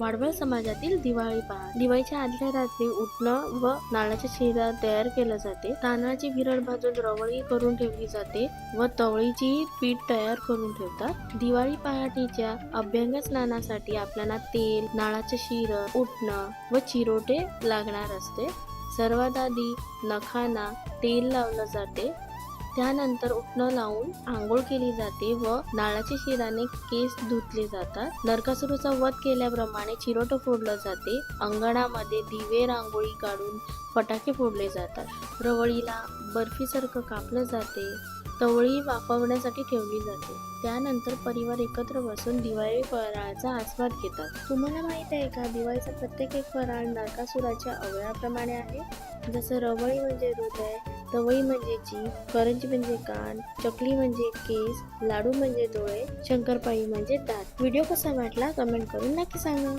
वाडवळ समाजातील दिवाळी पहा. दिवाळीच्या आदल्या रात्री उटणं व नारळाच्या शिरा तयार केलं जाते. तांदळाची भिरड भाजून रवळी करून ठेवली जाते व तवळीची पीठ तयार करून ठेवतात. दिवाळी पहाटेच्या अभ्यंग स्नानासाठी आपल्याला तेल, नारळाचं शिर, उटणं व चिरोटे लागणार असते. सर्वात आधी नखाना तेल लावलं जाते. त्यानंतर उटणं लावून आंघोळ केली जाते व नारळाच्या शिराने केस धुतले जातात. नरकासुराचा वध केल्याप्रमाणे चिरोट फोडलं जाते. अंगणामध्ये दिवे रांगोळी काढून फटाके फोडले जातात. रवळीला बर्फीसारखं कापलं जाते. तवळी वाफवण्यासाठी ठेवली जाते. त्यानंतर परिवार एकत्र बसून दिवाळी फराळाचा आस्वाद घेतात. तुम्हाला माहित आहे का, दिवाळीचा प्रत्येक एक फराळ नरकासुराच्या अवयवाप्रमाणे आहे. जसं रवळी म्हणजे हृदय, तवळी म्हणजे जीभ, करंजी म्हणजे कान, चकली म्हणजे केस, लाडू म्हणजे डोळे, शंकरपाळी म्हणजे दात. व्हिडिओ कसा वाटला कमेंट करून नक्की सांगा.